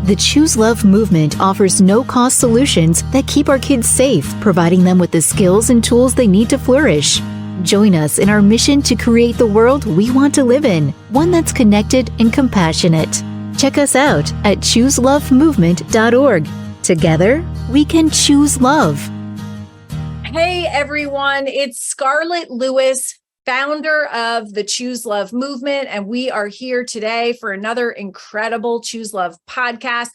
The Choose Love movement offers no-cost solutions that keep our kids safe, providing them with the skills and tools they need to flourish. Join us in our mission to create the world we want to live in, one that's connected and compassionate. Check us out at chooselovemovement.org. Together, we can choose love. Hey everyone, it's Scarlett Lewis, founder of the Choose Love movement, and we are here today for another incredible Choose Love podcast,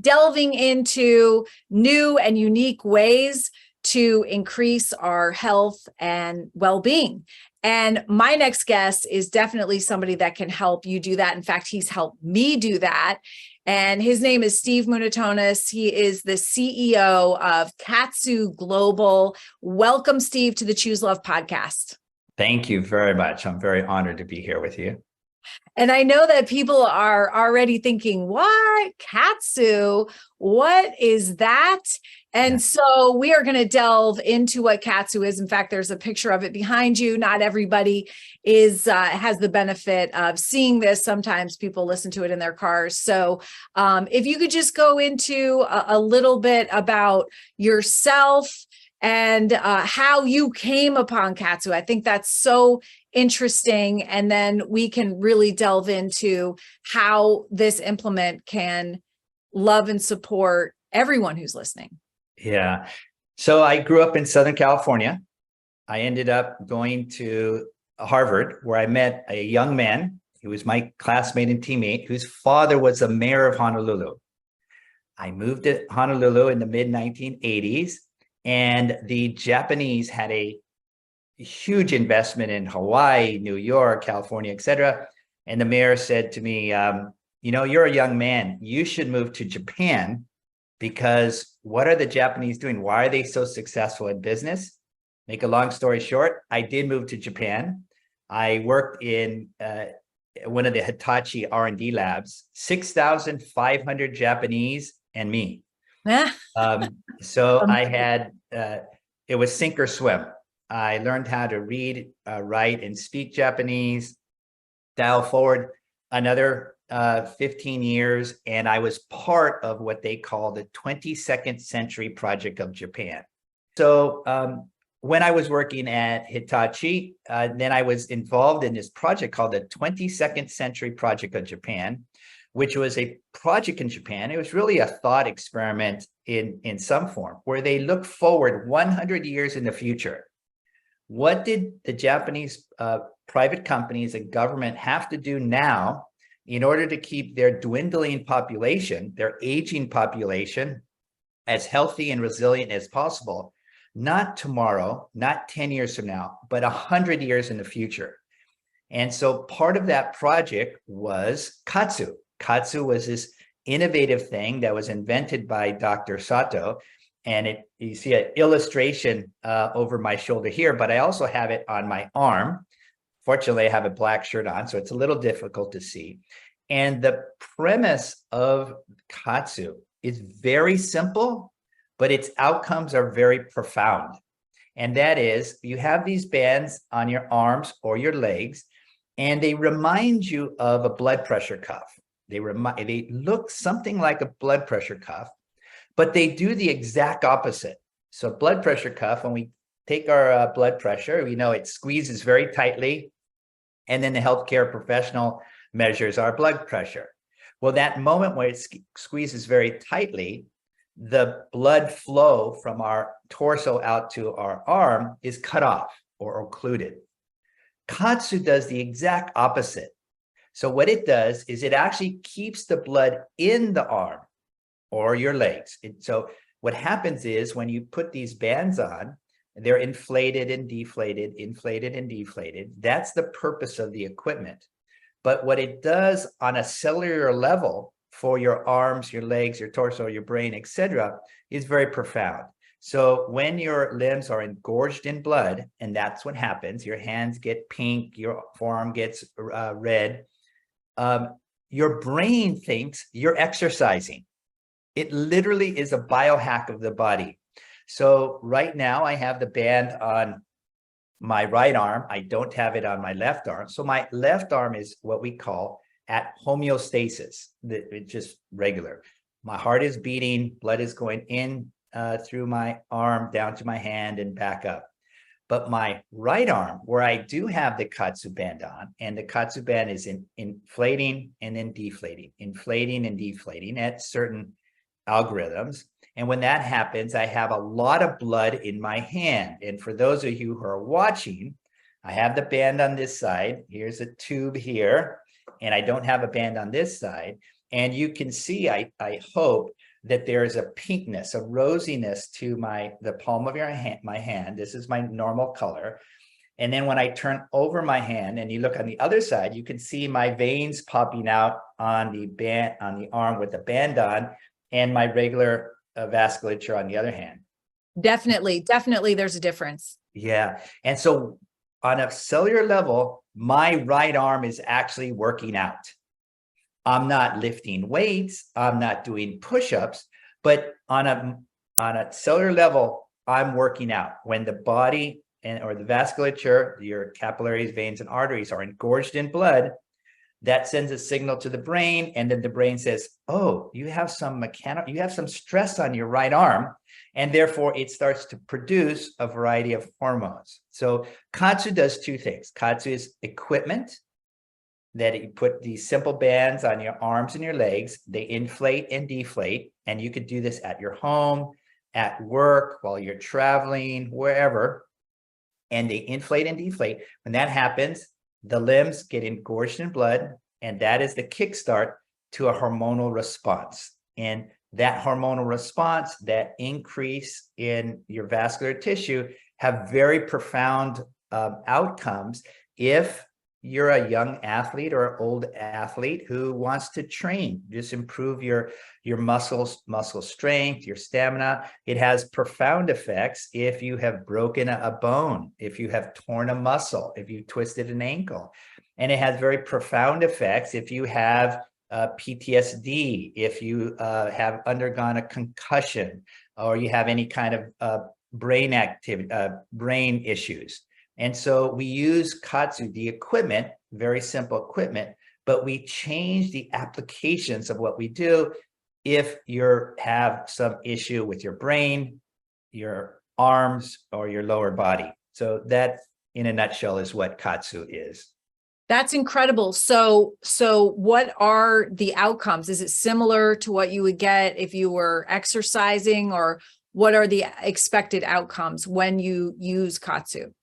delving into new and unique ways to increase our health and well-being. And my next guest is definitely somebody that can help you do that. In fact, he's helped me do that. And his name is Steve Munatones. He is the CEO of Kaatsu Global. Welcome, Steve, to the Choose Love podcast. Thank you very much. I'm very honored to be here with you. And I know that people are already thinking, what? Kaatsu? What is that? And so we are going to delve into what Kaatsu is. In fact, there's a picture of it behind you. Not everybody has the benefit of seeing this. Sometimes people listen to it in their cars. So if you could just go into a little bit about yourself and how you came upon Kaatsu. I think that's so interesting. And then we can really delve into how this implement can love and support everyone who's listening. Yeah. So I grew up in Southern California. I ended up going to Harvard, where I met a young man who was my classmate and teammate, whose father was the mayor of Honolulu. I moved to Honolulu in the mid-1980s, and the Japanese had a huge investment in Hawaii, New York, California, etc. And the mayor said to me, you're a young man, you should move to Japan, because what are the Japanese doing? Why are they so successful in business? Make a long story short, I did move to Japan. I worked in one of the Hitachi R&D labs, 6,500 Japanese and me. So I had, it was sink or swim. I learned how to read, write, and speak Japanese. Dial forward another 15 years, and I was part of what they call the 22nd Century Project of Japan. So when I was working at Hitachi, then I was involved in this project called the 22nd Century Project of Japan, which was a project in Japan. It was really a thought experiment in some form, where they looked forward 100 years in the future. What did the Japanese private companies and government have to do now in order to keep their dwindling population, their aging population, as healthy and resilient as possible? Not tomorrow, not 10 years from now, but 100 years in the future. And so part of that project was Kaatsu. Kaatsu was this innovative thing that was invented by Dr. Sato. And you see an illustration over my shoulder here, but I also have it on my arm. Fortunately, I have a black shirt on, so it's a little difficult to see. And the premise of Kaatsu is very simple, but its outcomes are very profound. And that is, you have these bands on your arms or your legs, and they remind you of a blood pressure cuff. They look something like a blood pressure cuff, but they do the exact opposite. So blood pressure cuff, when we take our blood pressure, we know it squeezes very tightly, and then the healthcare professional measures our blood pressure. Well, that moment where it squeezes very tightly, the blood flow from our torso out to our arm is cut off or occluded. Kaatsu does the exact opposite. So what it does is it actually keeps the blood in the arm or your legs. So what happens is when you put these bands on, they're inflated and deflated, inflated and deflated. That's the purpose of the equipment. But what it does on a cellular level for your arms, your legs, your torso, your brain, etc., is very profound. So when your limbs are engorged in blood, and that's what happens, your hands get pink, your forearm gets red, your brain thinks you're exercising. It literally is a biohack of the body. So right now I have the band on my right arm. I don't have it on my left arm. So my left arm is what we call at homeostasis. It's just regular. My heart is beating, blood is going in through my arm, down to my hand and back up. But my right arm, where I do have the Kaatsu band on, and the Kaatsu band is inflating and then inflating and deflating at certain algorithms. And when that happens, I have a lot of blood in my hand. And for those of you who are watching, I have the band on this side. Here's a tube here, and I don't have a band on this side. And you can see, I hope, that there is a pinkness, a rosiness to the palm of my hand. This is my normal color. And then when I turn over my hand and you look on the other side, you can see my veins popping out on the band, on the arm with the band on, and my regular vasculature on the other hand. Definitely there's a difference. Yeah. And so on a cellular level, my right arm is actually working out. I'm not lifting weights, I'm not doing push-ups, but on a cellular level, I'm working out. When the body or the vasculature, your capillaries, veins, and arteries are engorged in blood, that sends a signal to the brain, and then the brain says, oh, you have some stress on your right arm, and therefore it starts to produce a variety of hormones. So Kaatsu does two things. Kaatsu is equipment that you put these simple bands on your arms and your legs. They inflate and deflate, and you could do this at your home, at work, while you're traveling, wherever, and they inflate and deflate. When that happens, the limbs get engorged in blood, and that is the kickstart to a hormonal response. And that hormonal response, that increase in your vascular tissue, have very profound outcomes if you're a young athlete or an old athlete who wants to train, just improve your muscle strength, your stamina. It has profound effects if you have broken a bone, if you have torn a muscle, if you twisted an ankle. And it has very profound effects if you have PTSD, if you have undergone a concussion, or you have any kind of brain activity, brain issues. And so we use Kaatsu, the equipment, very simple equipment, but we change the applications of what we do if you have some issue with your brain, your arms, or your lower body. So that, in a nutshell, is what Kaatsu is. That's incredible. So what are the outcomes? Is it similar to what you would get if you were exercising, or what are the expected outcomes when you use Kaatsu?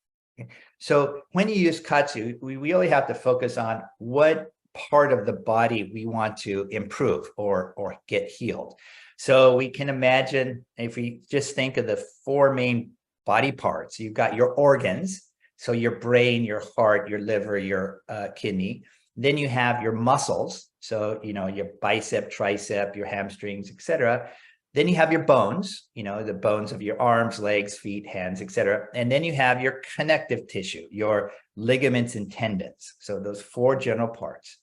So when you use Kaatsu, we really have to focus on what part of the body we want to improve or get healed. So we can imagine, if we just think of the four main body parts, you've got your organs, so your brain, your heart, your liver, your kidney. Then you have your muscles, so your bicep, tricep, your hamstrings, etc. Then you have your bones, the bones of your arms, legs, feet, hands, etc. And then you have your connective tissue, your ligaments and tendons. So those four general parts.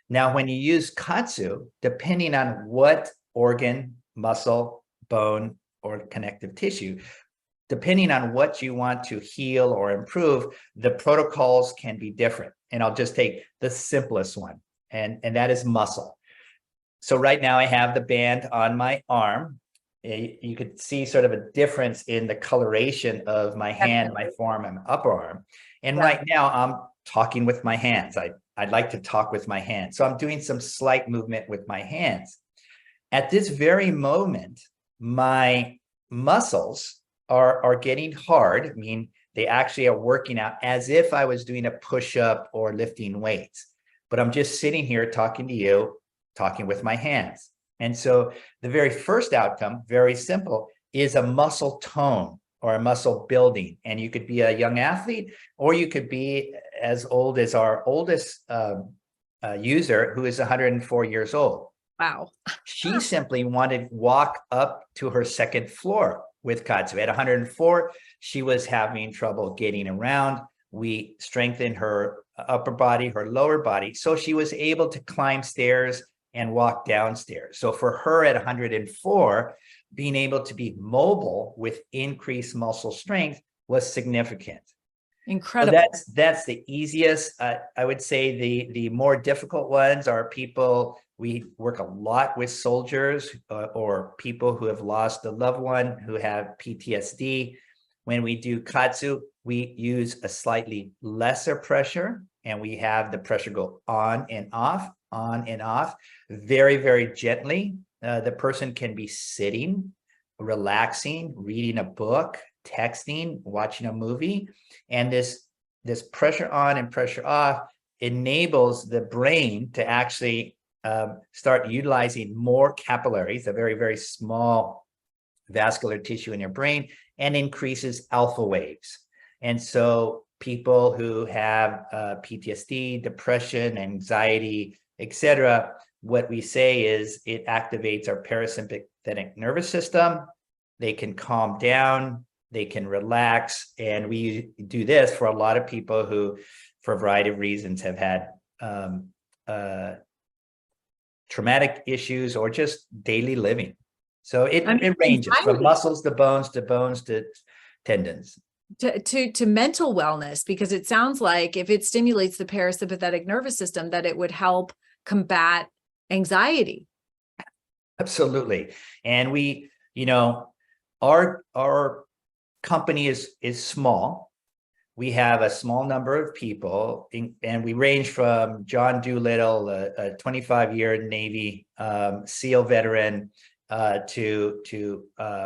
Now, when you use Kaatsu, depending on what organ, muscle, bone, or connective tissue, depending on what you want to heal or improve, the protocols can be different. And I'll just take the simplest one, and that is muscle. So right now I have the band on my arm. You could see sort of a difference in the coloration of my hand, my forearm, and upper arm. And right now I'm talking with my hands. I'd like to talk with my hands. So I'm doing some slight movement with my hands. At this very moment, my muscles are getting hard. I mean, they actually are working out as if I was doing a push-up or lifting weights. But I'm just sitting here talking to you, talking with my hands. And so the very first outcome, very simple, is a muscle tone or a muscle building. And you could be a young athlete, or you could be as old as our oldest user, who is 104 years old. Wow. She simply wanted to walk up to her second floor with Kaatsu. At 104, she was having trouble getting around. We strengthened her upper body, her lower body, so she was able to climb stairs and walk downstairs. So for her at 104, being able to be mobile with increased muscle strength was significant. So Incredible. that's the easiest. I would say the more difficult ones are people. We work a lot with soldiers or people who have lost a loved one who have PTSD. When we do Kaatsu, we use a slightly lesser pressure, and we have the pressure go on and off, very, very gently. The person can be sitting, relaxing, reading a book, texting, watching a movie, and this pressure on and pressure off enables the brain to actually start utilizing more capillaries, a very, very small vascular tissue in your brain, and increases alpha waves. And so people who have PTSD, depression, anxiety, etc., what we say is it activates our parasympathetic nervous system. They can calm down, they can relax. And we do this for a lot of people who, for a variety of reasons, have had traumatic issues or just daily living. So it ranges from muscles to bones to tendons. To mental wellness, because it sounds like if it stimulates the parasympathetic nervous system, that it would help combat anxiety. Absolutely. And we, our company is small. We have a small number of people, and we range from John Doolittle, a 25-year Navy SEAL veteran, to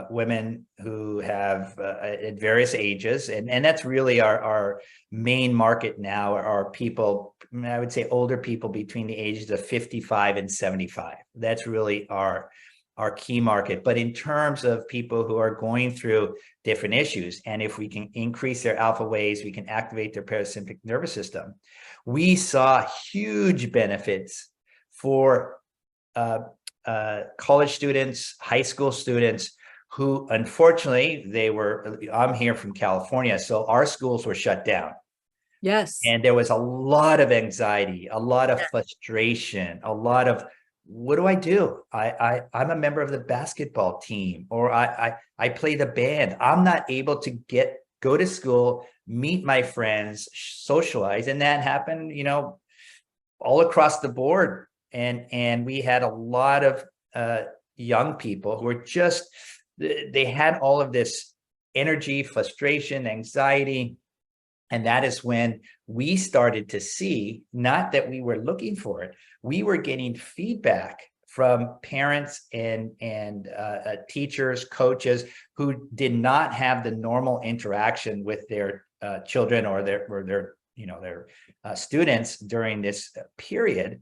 women who have at various ages, and that's really our main market now. Are people, I would say, older people between the ages of 55 and 75. That's really our key market. But in terms of people who are going through different issues, and if we can increase their alpha waves, we can activate their parasympathetic nervous system. We saw huge benefits for college students, high school students who, unfortunately, I'm here from California, so our schools were shut down. Yes. And there was a lot of anxiety, a lot of frustration, a lot of, what do I do? I'm a member of the basketball team, or I play the band. I'm not able to go to school, meet my friends, socialize. And that happened, all across the board. And we had a lot of young people who were they had all of this energy, frustration, anxiety. And that is when we started to see, not that we were looking for it, we were getting feedback from parents and teachers, coaches who did not have the normal interaction with their children or their students during this period.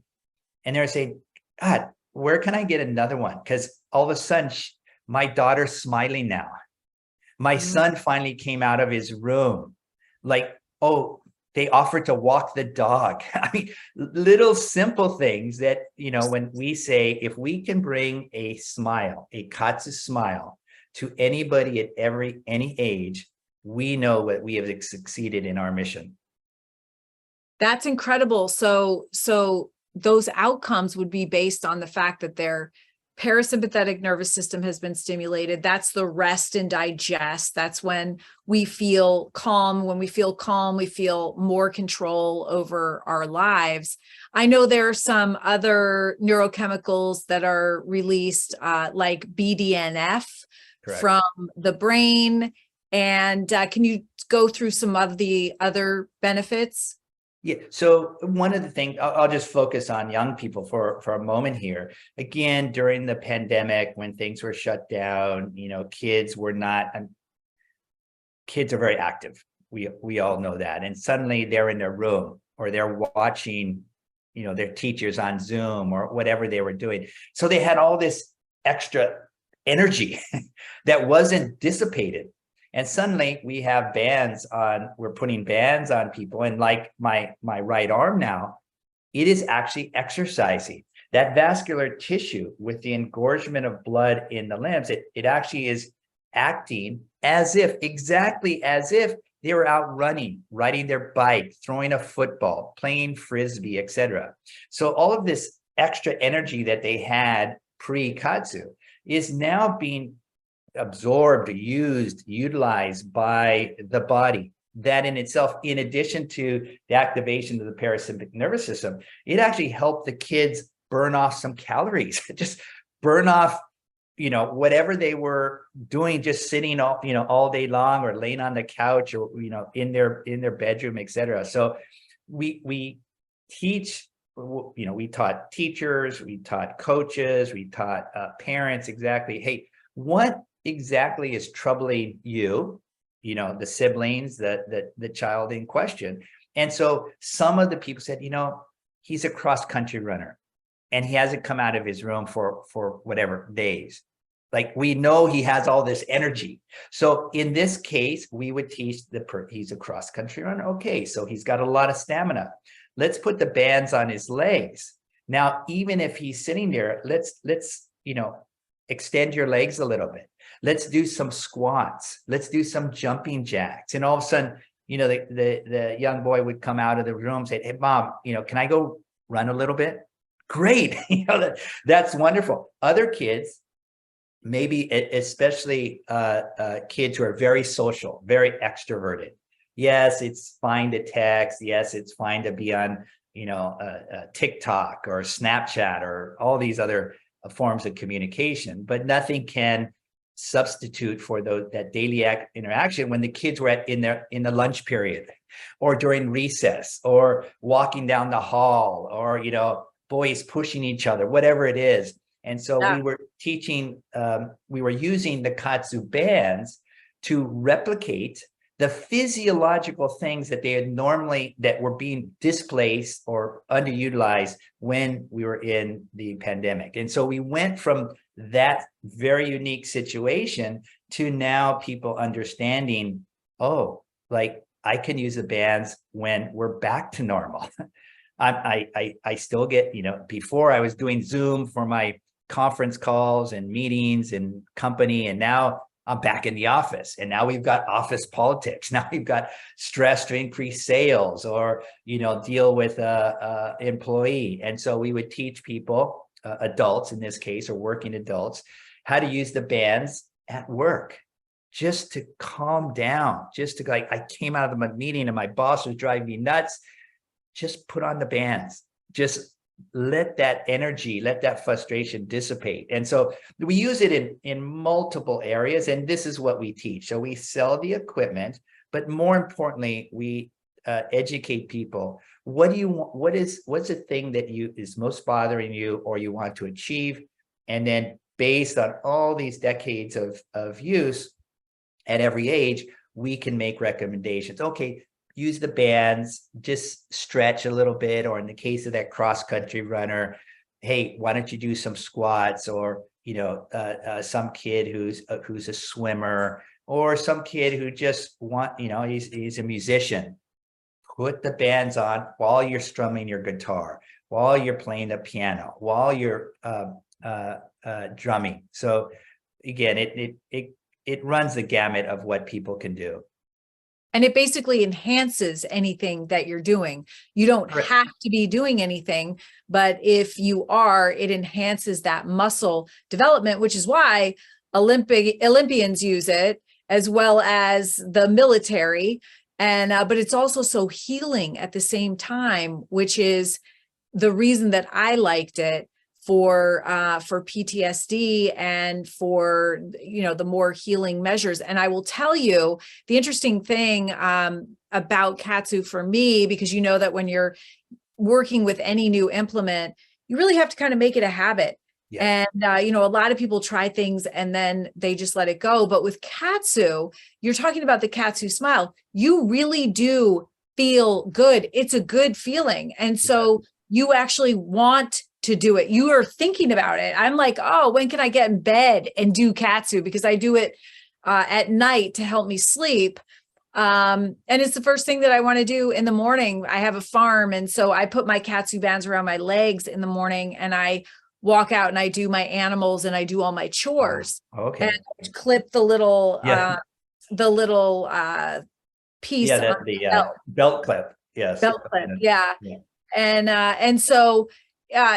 And they're saying, God, where can I get another one? Because all of a sudden, my daughter's smiling now. My son finally came out of his room. Like, oh, they offered to walk the dog. I mean, little simple things that, when we say, if we can bring a smile, a Kaatsu smile to anybody at any age, we know that we have succeeded in our mission. That's incredible. So those outcomes would be based on the fact that their parasympathetic nervous system has been stimulated. That's the rest and digest. That's when we feel calm. When we feel calm, we feel more control over our lives. I know there are some other neurochemicals that are released, like BDNF. Correct. From the brain. And can you go through some of the other benefits? Yeah. So one of the things, I'll just focus on young people for a moment here. Again, during the pandemic, when things were shut down, kids are very active. We all know that. And suddenly they're in their room, or they're watching, their teachers on Zoom or whatever they were doing. So they had all this extra energy that wasn't dissipated. And suddenly we have we're putting bands on people. And like my right arm now, it is actually exercising. That vascular tissue with the engorgement of blood in the limbs, it actually is acting exactly as if they were out running, riding their bike, throwing a football, playing Frisbee, etc. So all of this extra energy that they had pre-Kaatsu is now being absorbed, utilized by the body. that in itself, in addition to the activation of the parasympathetic nervous system, it actually helped the kids burn off some calories, just burn off, whatever they were doing, just sitting all day long or laying on the couch or, in their bedroom, etc. So we teach, we taught teachers, we taught coaches, we taught parents exactly, hey, what exactly is troubling you, the siblings, the child in question. And so some of the people said, he's a cross-country runner and he hasn't come out of his room for whatever days. Like, we know he has all this energy. So in this case, we would teach he's a cross-country runner. Okay, so he's got a lot of stamina. Let's put the bands on his legs. Now, even if he's sitting there, let's extend your legs a little bit. Let's do some squats. Let's do some jumping jacks. And all of a sudden, the young boy would come out of the room and say, hey, Mom, can I go run a little bit? Great. That's wonderful. Other kids, maybe especially kids who are very social, very extroverted. Yes, it's fine to text. Yes, it's fine to be on, TikTok or Snapchat or all these other forms of communication, but nothing can substitute for that daily interaction when the kids were in the lunch period or during recess or walking down the hall or, boys pushing each other, whatever it is. And so we were teaching, we were using the Kaatsu bands to replicate the physiological things that that were being displaced or underutilized when we were in the pandemic. And so we went from that very unique situation to now people understanding, oh, like I can use the bands when we're back to normal. I still get, before I was doing Zoom for my conference calls and meetings and company, and now I'm back in the office, and now we've got office politics. Now we've got stress to increase sales or, deal with employee. And so we would teach people, adults in this case, or working adults, how to use the bands at work, just to calm down, just to I came out of the meeting and my boss was driving me nuts. Just put on the bands, just let that energy, let that frustration dissipate. And so we use it in multiple areas, and this is what we teach. So we sell the equipment, but more importantly, we educate people. What do you want? What's the thing that is most bothering you or you want to achieve? And then based on all these decades of use at every age, we can make recommendations. Okay, use the bands, just stretch a little bit, or in the case of that cross-country runner, hey, why don't you do some squats? Or, some kid who's a swimmer, or some kid who just he's a musician. Put the bands on while you're strumming your guitar, while you're playing the piano, while you're drumming. So again, it runs the gamut of what people can do. And it basically enhances anything that you're doing. You don't have to be doing anything, but if you are, it enhances that muscle development, which is why Olympians use it, as well as the military. And but it's also so healing at the same time, which is the reason that I liked it for PTSD and for, the more healing measures. And I will tell you the interesting thing about Kaatsu for me, because that when you're working with any new implement, you really have to kind of make it a habit. Yeah. And, a lot of people try things and then they just let it go. But with Kaatsu, you're talking about the Kaatsu smile. You really do feel good. It's a good feeling. And so you actually want to do it. You are thinking about it. I'm like, oh, when can I get in bed and do Kaatsu? Because I do it at night to help me sleep. And it's the first thing that I want to do in the morning. I have a farm. And so I put my Kaatsu bands around my legs in the morning and I walk out and I do my animals and I do all my chores. Okay. And I clip the little, piece. Yeah, the belt clip. Yes. Belt clip. Yeah. And so,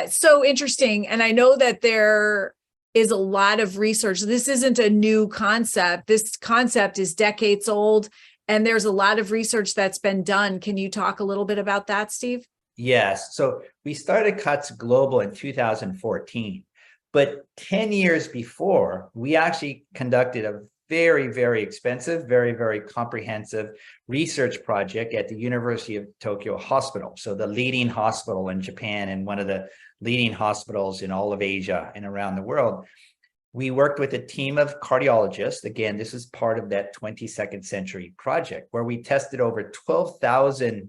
so interesting. And I know that there is a lot of research. This isn't a new concept. This concept is decades old. And there's a lot of research that's been done. Can you talk a little bit about that, Steve? Yes. So we started Kaatsu Global in 2014, but 10 years before, we actually conducted a very, very expensive, very, very comprehensive research project at the University of Tokyo Hospital. So the leading hospital in Japan and one of the leading hospitals in all of Asia and around the world. We worked with a team of cardiologists. Again, this is part of that 22nd century project where we tested over 12,000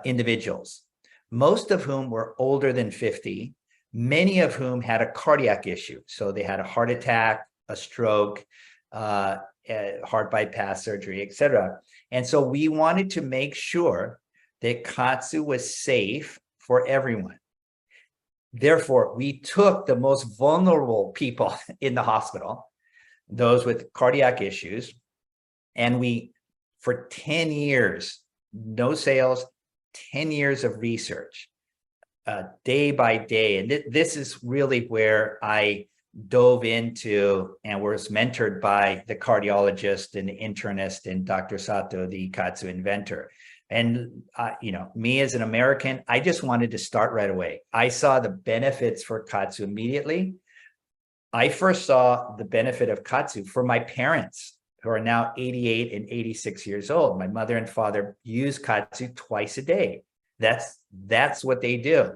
individuals, most of whom were older than 50, many of whom had a cardiac issue. So they had a heart attack, a stroke, heart bypass surgery, etc. And so we wanted to make sure that Kaatsu was safe for everyone. Therefore, we took the most vulnerable people in the hospital, those with cardiac issues, and we, for 10 years, no sales, 10 years of research, day by day. And this is really where I dove into and was mentored by the cardiologist and the internist and Dr. Sato, the Kaatsu inventor. And, me as an American, I just wanted to start right away. I saw the benefits for Kaatsu immediately. I first saw the benefit of Kaatsu for my parents, who are now 88 and 86 years old. My mother and father use Kaatsu twice a day. That's what they do.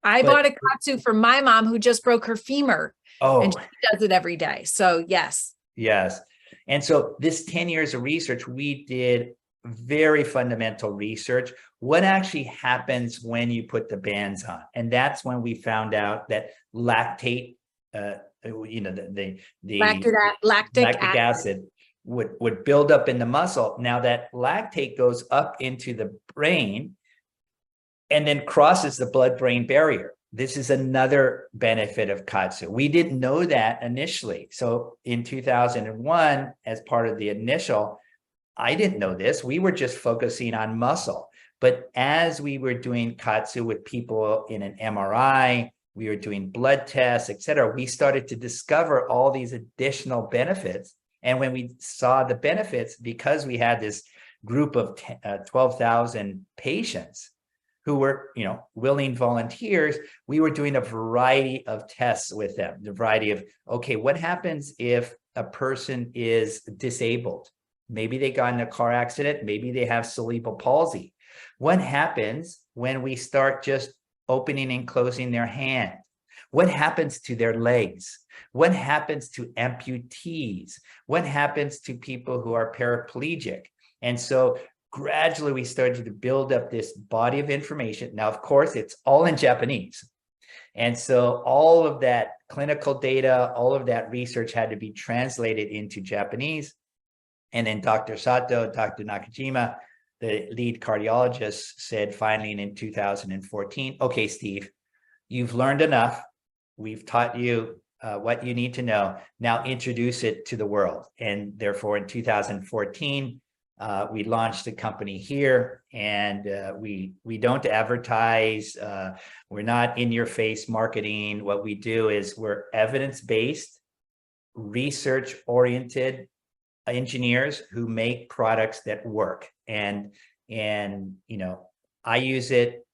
I bought a Kaatsu for my mom who just broke her femur. Oh, and she does it every day. So yes. Yes. And so this 10 years of research, we did very fundamental research. What actually happens when you put the bands on? And that's when we found out that lactate, the lactic acid would build up in the muscle. Now that lactate goes up into the brain and then crosses the blood-brain barrier. This is another benefit of Kaatsu. We didn't know that initially. So in 2001, as part of the initial, I didn't know this. We were just focusing on muscle. But as we were doing Kaatsu with people in an MRI, we were doing blood tests, et cetera, we started to discover all these additional benefits. And when we saw the benefits, because we had this group of 12,000 patients who were, willing volunteers, we were doing a variety of tests with them, the variety of, okay, what happens if a person is disabled? Maybe they got in a car accident, maybe they have cerebral palsy. What happens when we start just opening and closing their hand? What happens to their legs? What happens to amputees? What happens to people who are paraplegic? And so gradually we started to build up this body of information. Now, of course, it's all in Japanese. And so all of that clinical data, all of that research had to be translated into Japanese. And then Dr. Sato, Dr. Nakajima, the lead cardiologist, said finally in 2014, okay, Steve, you've learned enough. We've taught you what you need to know. Now introduce it to the world. And therefore in 2014, we launched the company here, and we don't advertise. We're not in-your-face marketing. What we do is we're evidence-based, research-oriented engineers who make products that work. And I use it.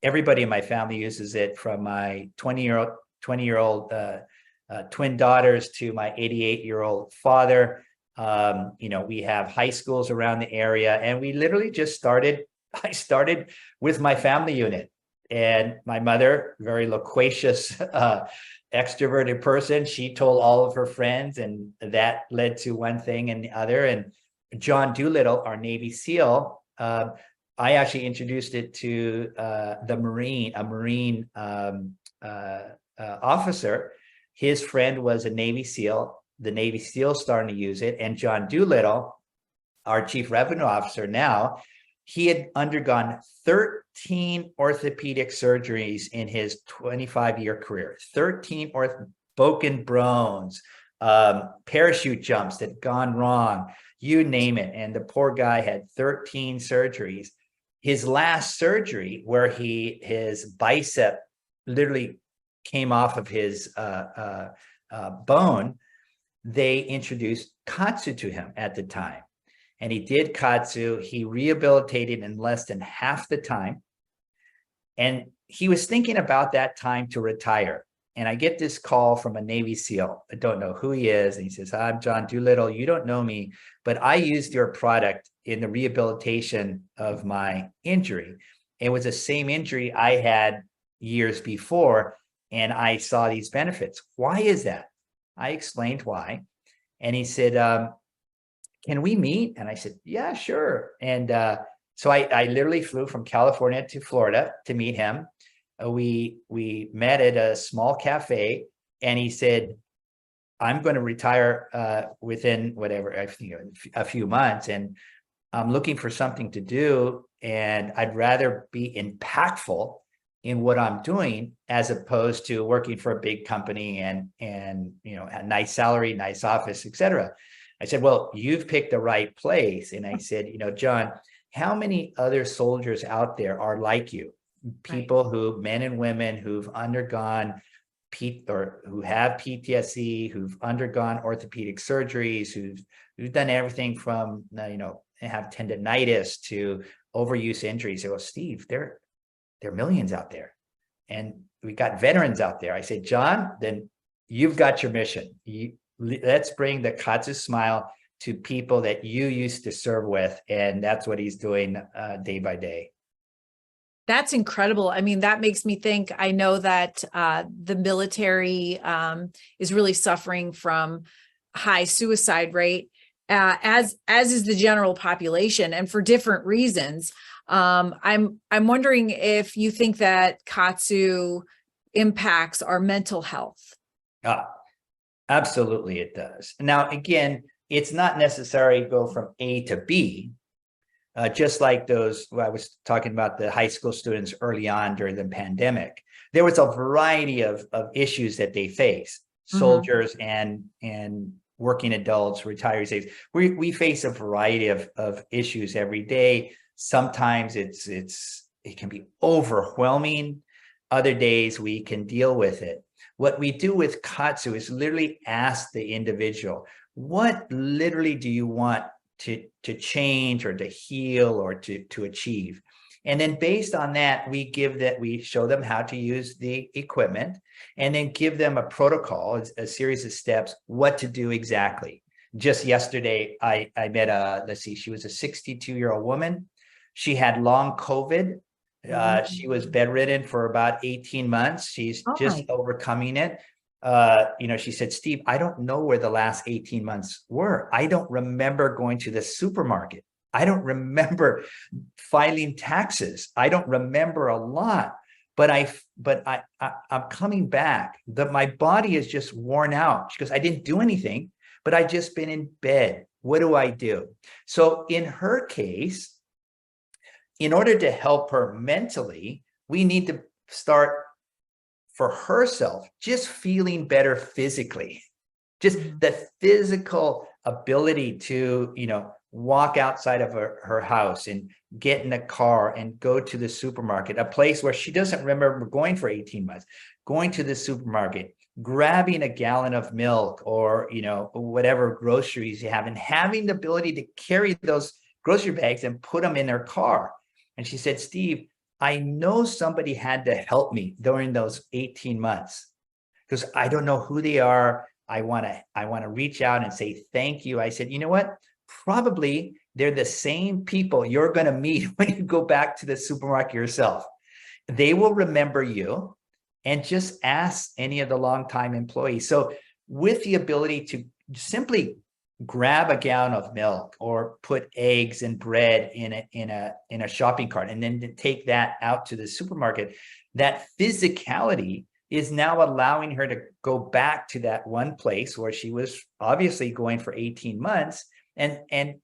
Everybody in my family uses it, from my 20-year-old twin daughters to my 88-year-old father. We have high schools around the area, and we literally just I started with my family unit, and my mother, very loquacious, extroverted person. She told all of her friends, and that led to one thing and the other. And John Doolittle, our Navy SEAL, I actually introduced it to a Marine officer. His friend was a Navy SEAL. The Navy SEAL starting to use it. And John Doolittle, our chief revenue officer now, he had undergone 13 orthopedic surgeries in his 25-year career, 13 broken bones, parachute jumps that had gone wrong, you name it. And the poor guy had 13 surgeries. His last surgery, where his bicep literally came off of his bone, they introduced Kaatsu to him at the time. and he did Kaatsu. He rehabilitated in less than half the time. And he was thinking about that time to retire. And I get this call from a Navy SEAL. I don't know who he is. And he says, I'm John Doolittle. You don't know me, but I used your product in the rehabilitation of my injury. It was the same injury I had years before, and I saw these benefits. Why is that? I explained why. And he said, can we meet? And I said, yeah, sure. And so I literally flew from California to Florida to meet him. We met at a small cafe, and he said, I'm going to retire within whatever, I think a few months, and I'm looking for something to do, and I'd rather be impactful in what I'm doing as opposed to working for a big company and a nice salary, nice office, etc. I said, well, you've picked the right place. And I said, John, how many other soldiers out there are like you? People who, men and women who've undergone or who have PTSD, who've undergone orthopedic surgeries, who've done everything from, have tendonitis to overuse injuries. They go, Steve, there are millions out there. And we got veterans out there. I say, John, then you've got your mission. Let's bring the Kaatsu smile to people that you used to serve with. And that's what he's doing day by day. That's incredible. I mean, that makes me think, I know that the military is really suffering from high suicide rate, as is the general population, and for different reasons. I'm wondering if you think that Kaatsu impacts our mental health. Absolutely, it does. Now, again, it's not necessary to go from A to B. Just like those, I was talking about the high school students early on during the pandemic, there was a variety of issues that they face, soldiers and working adults, retirees. We face a variety of issues every day. Sometimes it can be overwhelming. Other days we can deal with it. What we do with Kaatsu is literally ask the individual, what literally do you want to change or to heal or to achieve? And then based on that, we show them how to use the equipment, and then give them a protocol, a series of steps, what to do exactly. Just yesterday, I met she was a 62-year-old woman. She had long COVID. She was bedridden for about 18 months. She's just overcoming it. She said, Steve, I don't know where the last 18 months were. I don't remember going to the supermarket. I don't remember filing taxes. I don't remember a lot, but I'm coming back. My body is just worn out. She goes, I didn't do anything, but I just been in bed. What do I do? So in her case, in order to help her mentally, we need to start for herself, just feeling better physically, just the physical ability to, walk outside of her house and get in a car and go to the supermarket, a place where she doesn't remember going for 18 months, going to the supermarket, grabbing a gallon of milk or, whatever groceries you have, and having the ability to carry those grocery bags and put them in her car. And she said, Steve, I know somebody had to help me during those 18 months because I don't know who they are. I want to reach out and say thank you. I said, you know what? Probably they're the same people you're going to meet when you go back to the supermarket yourself. They will remember you, and just ask any of the longtime employees. So with the ability to simply grab a gallon of milk or put eggs and bread in a shopping cart, and then to take that out to the supermarket, that physicality is now allowing her to go back to that one place where she was obviously going for 18 months and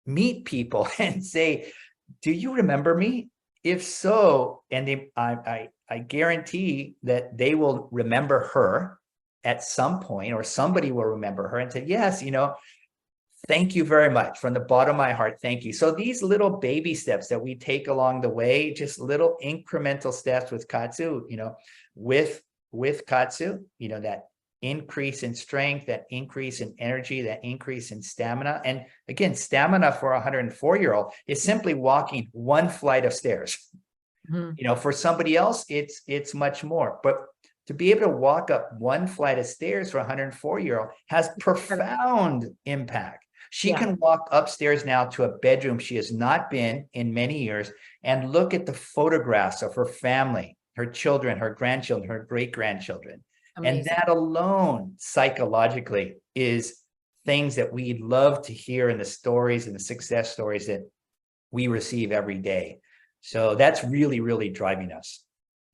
meet people and say, do you remember me? If so, and I guarantee that they will remember her at some point, or somebody will remember her and say, yes, thank you very much from the bottom of my heart. Thank you. So these little baby steps that we take along the way, just little incremental steps with Kaatsu, with Kaatsu, that increase in strength, that increase in energy, that increase in stamina. And again, stamina for a 104-year-old is simply walking one flight of stairs. Mhm. You know, for somebody else, it's much more. But to be able to walk up one flight of stairs for a 104-year-old has profound impact. She Yeah. can walk upstairs now to a bedroom she has not been in many years and look at the photographs of her family, her children, her grandchildren, her great-grandchildren. And Amazing. that alone, psychologically, is things that we love to hear in the stories and the success stories that we receive every day. So that's really, really driving us.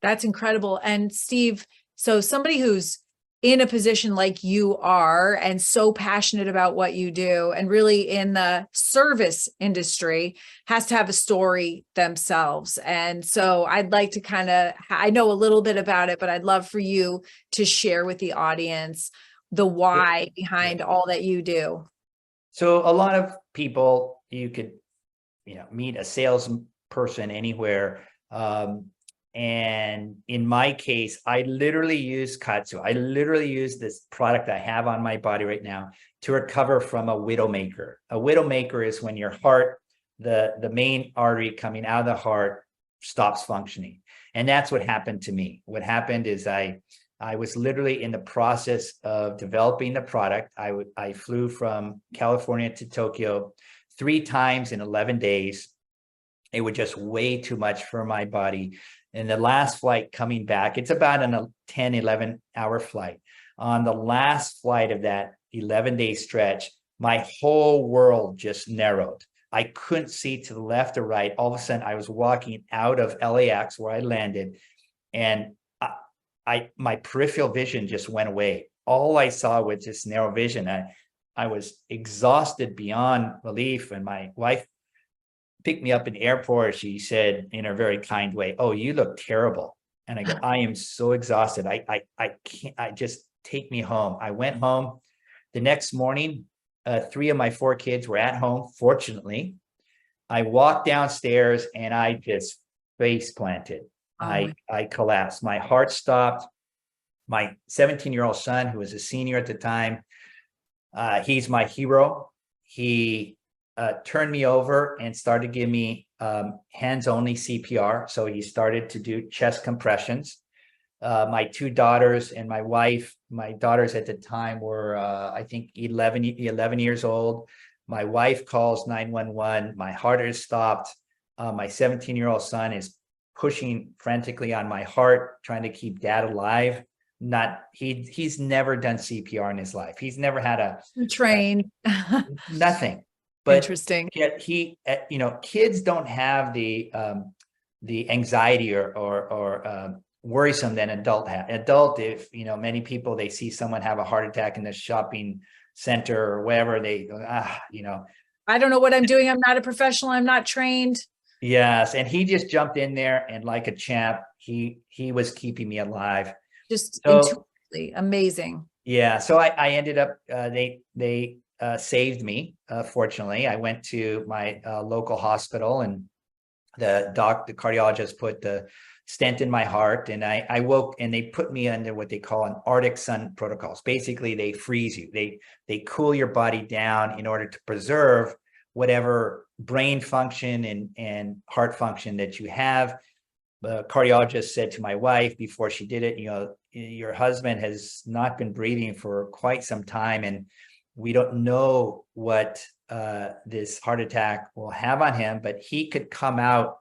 That's incredible. And Steve, so somebody who's in a position like you are and so passionate about what you do and really in the service industry has to have a story themselves. And so I'd like to I know a little bit about it, but I'd love for you to share with the audience the why behind all that you do. So a lot of people, you could, meet a salesperson anywhere. And in my case, I literally use Kaatsu. I literally use this product I have on my body right now to recover from a widowmaker. A widowmaker is when your heart, the main artery coming out of the heart, stops functioning. And that's what happened to me. What happened is I was literally in the process of developing the product. I flew from California to Tokyo 3 times in 11 days. It was just way too much for my body. And the last flight coming back, it's about a 10, 11 hour flight. On the last flight of that 11-day stretch, my whole world just narrowed. I couldn't see to the left or right. All of a sudden, I was walking out of LAX where I landed, and my peripheral vision just went away. All I saw was this narrow vision. I was exhausted beyond belief, and my wife picked me up in the airport. She said in a very kind way, "Oh, you look terrible." And I go, "I am so exhausted. I can't, just take me home." I went home. The next morning, 3 of my 4 kids were at home, fortunately. I walked downstairs and I just face planted. I collapsed. My heart stopped. My 17-year-old son, who was a senior at the time, he's my hero. He turned me over and started giving me hands-only CPR. So he started to do chest compressions. My 2 daughters and my wife, my daughters at the time were, I think, 11 years old. My wife calls 911. My heart is stopped. My 17-year-old son is pushing frantically on my heart, trying to keep dad alive. He's never done CPR in his life. He's never had Trained. nothing. But Interesting. yet kids don't have the anxiety or worrisome than adult have. Adult, if many people, they see someone have a heart attack in the shopping center or wherever, they go, I don't know what I'm doing. I'm not a professional. I'm not trained. Yes, and he just jumped in there and like a champ, he was keeping me alive. Just So, intuitively amazing. Yeah, so I ended up they saved me. Fortunately, I went to my local hospital, and the cardiologist put the stent in my heart, and I woke, and they put me under what they call an Arctic sun protocols. Basically, they freeze you. They cool your body down in order to preserve whatever brain function and heart function that you have. The cardiologist said to my wife before she did it, your husband has not been breathing for quite some time, and we don't know what this heart attack will have on him, but he could come out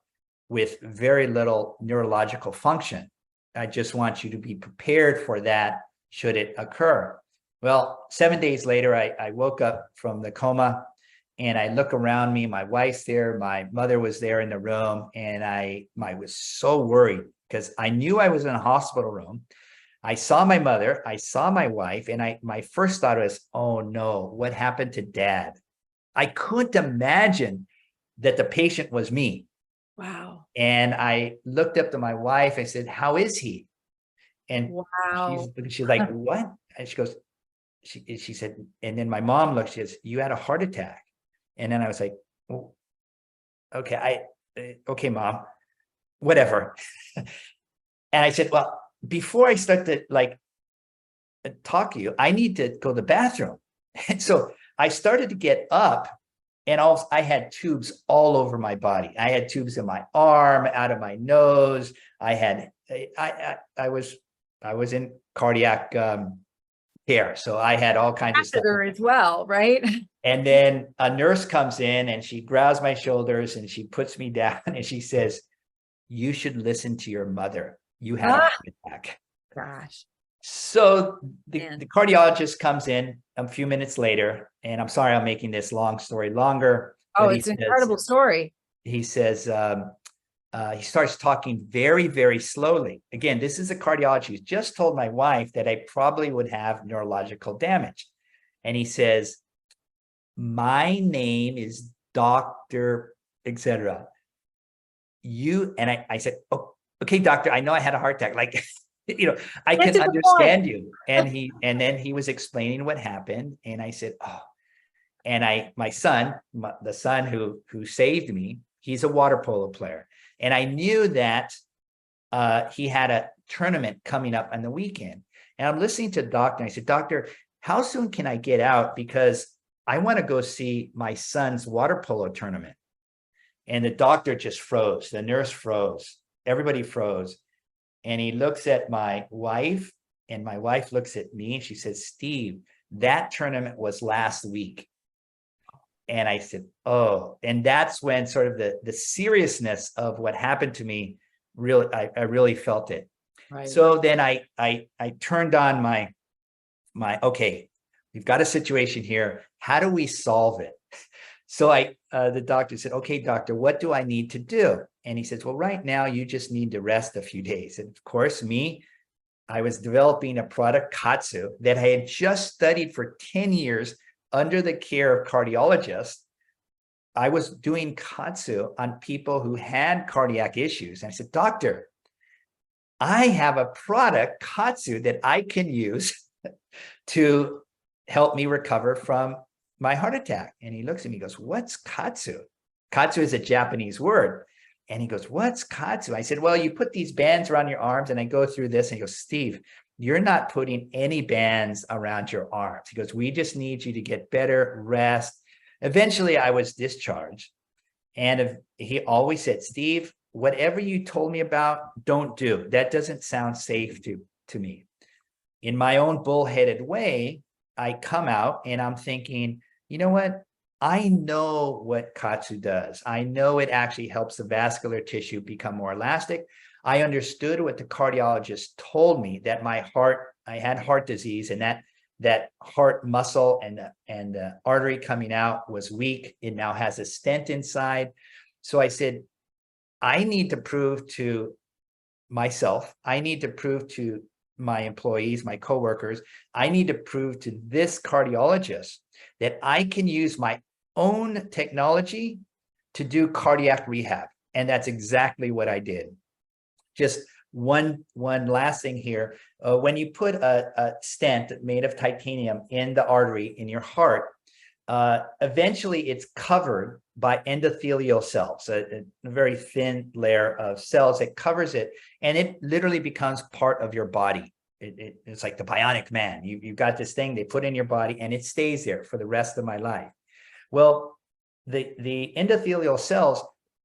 with very little neurological function. I just want you to be prepared for that should it occur. Well, 7 days later, I woke up from the coma, and I look around me. My wife's there. My mother was there in the room. And I was so worried because I knew I was in a hospital room. I saw my mother. I saw my wife. And my first thought was, oh no, what happened to dad? I couldn't imagine that the patient was me. Wow. And I looked up to my wife. I said, how is he? And wow. she's like, what? And she goes, she said, and then my mom looked, she says, you had a heart attack. And then I was like, oh, okay, okay, mom, whatever. And I said, well, before I start to talk to you. I need to go to the bathroom. And so I started to get up, and I had tubes all over my body. I had tubes in my arm, out of my nose. I was in cardiac care. So I had all kinds of stuff as well, right? And then a nurse comes in and she grabs my shoulders and she puts me down and she says, "You should listen to your mother. You had a heart attack." Gosh. So the cardiologist comes in a few minutes later, and I'm sorry I'm making this long story longer. Oh, it's an incredible story. He says, he starts talking very, very slowly. Again, this is a cardiologist who's just told my wife that I probably would have neurological damage. And he says, "My name is Dr. etc. You," and I said, "Oh, okay, doctor, I know I had a heart attack." Like, I can understand you. And then he was explaining what happened. And I said, "Oh," and my son, the son who saved me, he's a water polo player. And I knew that he had a tournament coming up on the weekend. And I'm listening to the doctor. And I said, "Doctor, how soon can I get out? Because I want to go see my son's water polo tournament." And the doctor just froze. The nurse froze. Everybody froze. And he looks at my wife, and my wife looks at me, and she says, "Steve, that tournament was last week." And I said, "Oh," and that's when sort of the seriousness of what happened to me, really, I really felt it. Right. So then I turned on my, okay, we've got a situation here. How do we solve it? So the doctor said, "Okay, doctor, what do I need to do?" And he says, "Well, right now you just need to rest a few days." And of course, I was developing a product, Kaatsu, that I had just studied for 10 years under the care of cardiologists. I was doing Kaatsu on people who had cardiac issues. And I said, "Doctor, I have a product, Kaatsu, that I can use to help me recover from my heart attack." And he looks at me and goes, "What's Kaatsu?" Kaatsu is a Japanese word. And he goes, "What's Kaatsu?" I said, "Well, you put these bands around your arms." And I go through this, and he goes, "Steve, you're not putting any bands around your arms." He goes, "We just need you to get better rest." Eventually, I was discharged. And he always said, "Steve, whatever you told me about, don't do. That doesn't sound safe to me." In my own bullheaded way, I come out and I'm thinking, you know what? I know what Kaatsu does. I know it actually helps the vascular tissue become more elastic. I understood what the cardiologist told me, that I had heart disease, and that heart muscle and the artery coming out was weak. It now has a stent inside. So I said, I need to prove to myself, I need to prove to my employees, my coworkers, I need to prove to this cardiologist that I can use my own technology to do cardiac rehab. And that's exactly what I did. Just one last thing here. When you put a stent made of titanium in the artery in your heart, eventually it's covered by endothelial cells, a very thin layer of cells that covers it, and it literally becomes part of your body. It's like the bionic man. You've got this thing they put in your body, and it stays there for the rest of my life. Well, the endothelial cells